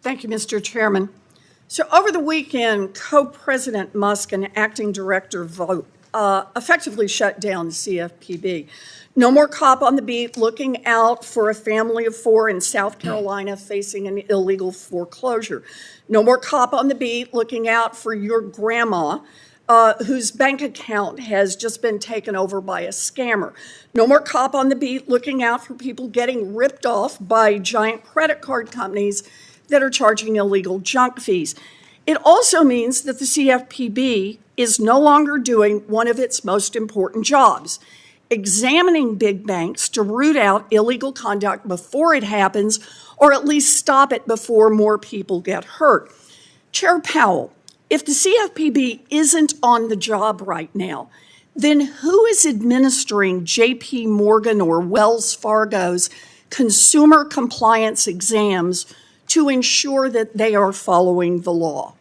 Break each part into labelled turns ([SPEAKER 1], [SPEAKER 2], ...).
[SPEAKER 1] Thank you, Mr. Chairman. So over the weekend, Co-President Musk and Acting Director Vought effectively shut down the CFPB. No more cop on the beat looking out for a family of four in South Carolina facing an illegal foreclosure. No more cop on the beat looking out for your grandma whose bank account has just been taken over by a scammer. No more cop on the beat looking out for people getting ripped off by giant credit card companies that are charging illegal junk fees. It also means that the CFPB is no longer doing one of its most important jobs, examining big banks to root out illegal conduct before it happens, or at least stop it before more people get hurt. Chair Powell, if the CFPB isn't on the job right now, then who is administering JP Morgan or Wells Fargo's consumer compliance exams to ensure that they are following the law?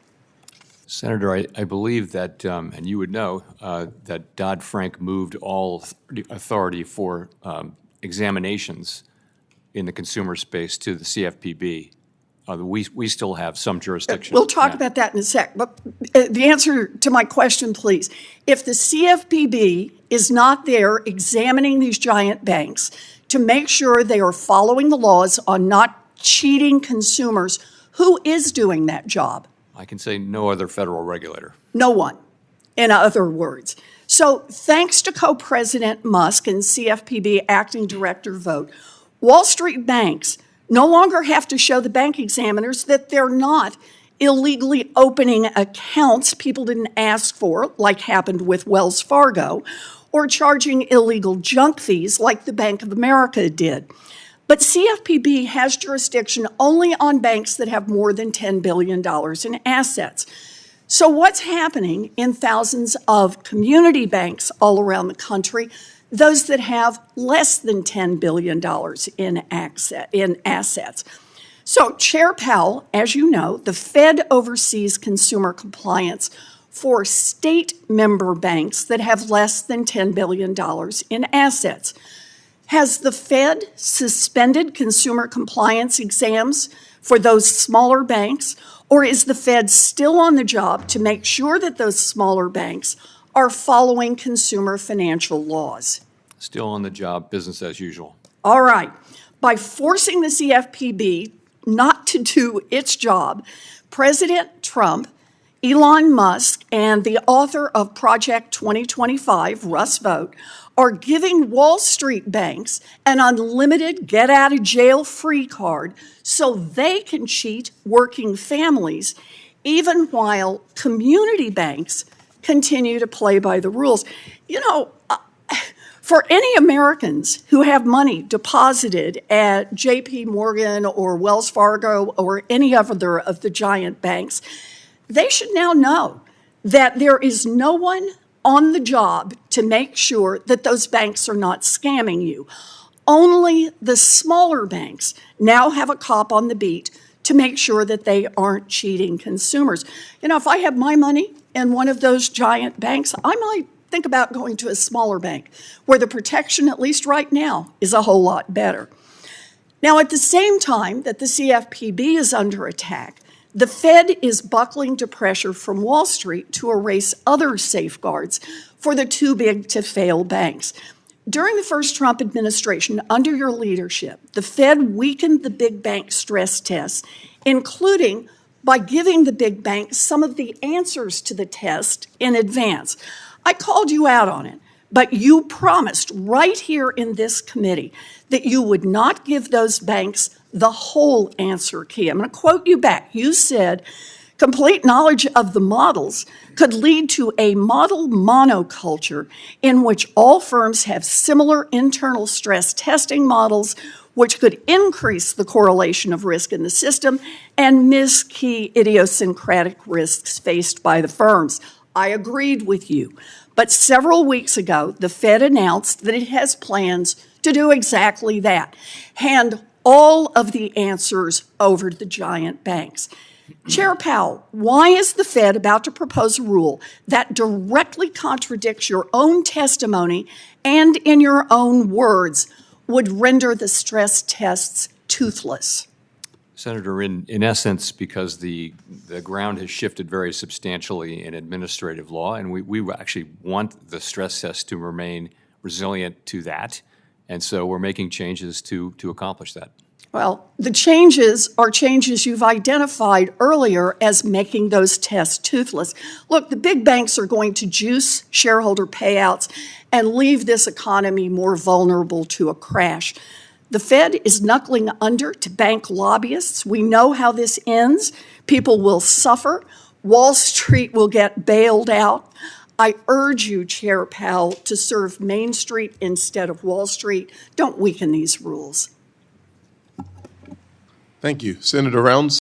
[SPEAKER 2] Senator, I believe that, and you would know, that Dodd-Frank moved all authority for examinations in the consumer space to the CFPB. We still have some jurisdiction.
[SPEAKER 1] We'll talk about that in a sec. But the answer to my question, please. If the CFPB is not there examining these giant banks to make sure they are following the laws on not cheating consumers, who is doing that job?
[SPEAKER 2] I can say no other federal regulator.
[SPEAKER 1] No one, in other words. So thanks to Co-President Musk and CFPB Acting Director Vought, Wall Street banks no longer have to show the bank examiners that they're not illegally opening accounts people didn't ask for, like happened with Wells Fargo, or charging illegal junk fees like the Bank of America did. But CFPB has jurisdiction only on banks that have more than $10 billion in assets. So what's happening in thousands of community banks all around the country, those that have less than $10 billion in assets? So Chair Powell, as you know, the Fed oversees consumer compliance for state member banks that have less than $10 billion in assets. Has the Fed suspended consumer compliance exams for those smaller banks, or is the Fed still on the job to make sure that those smaller banks are following consumer financial laws?
[SPEAKER 2] Still on the job, business as usual.
[SPEAKER 1] All right. By forcing the CFPB not to do its job, President Trump, Elon Musk, and the author of Project 2025, Russ Vought, are giving Wall Street banks an unlimited get-out-of-jail-free card so they can cheat working families, even while community banks continue to play by the rules. You know, for any Americans who have money deposited at JP Morgan or Wells Fargo or any other of the giant banks, they should now know that there is no one on the job to make sure that those banks are not scamming you. Only the smaller banks now have a cop on the beat to make sure that they aren't cheating consumers. You know, if I have my money in one of those giant banks, I might think about going to a smaller bank where the protection, at least right now, is a whole lot better. Now, at the same time that the CFPB is under attack, the Fed is buckling to pressure from Wall Street to erase other safeguards for the too-big-to-fail banks. During the first Trump administration, under your leadership, the Fed weakened the big bank stress tests, including by giving the big banks some of the answers to the test in advance. I called you out on it, but you promised right here in this committee that you would not give those banks the whole answer key. I'm going to quote you back. You said, complete knowledge of the models could lead to a model monoculture in which all firms have similar internal stress testing models, which could increase the correlation of risk in the system and miss key idiosyncratic risks faced by the firms. I agreed with you. But several weeks ago, the Fed announced that it has plans to do exactly that, hand all of the answers over to the giant banks. Chair Powell, why is the Fed about to propose a rule that directly contradicts your own testimony and, in your own words, would render the stress tests toothless?
[SPEAKER 2] Senator, in essence, because the ground has shifted very substantially in administrative law, and we actually want the stress test to remain resilient to that, and so we're making changes to accomplish that.
[SPEAKER 1] Well, the changes are changes you've identified earlier as making those tests toothless. Look, the big banks are going to juice shareholder payouts and leave this economy more vulnerable to a crash. The Fed is knuckling under to bank lobbyists. We know how this ends. People will suffer. Wall Street will get bailed out. I urge you, Chair Powell, to serve Main Street instead of Wall Street. Don't weaken these rules.
[SPEAKER 3] Thank you. Senator Rounds.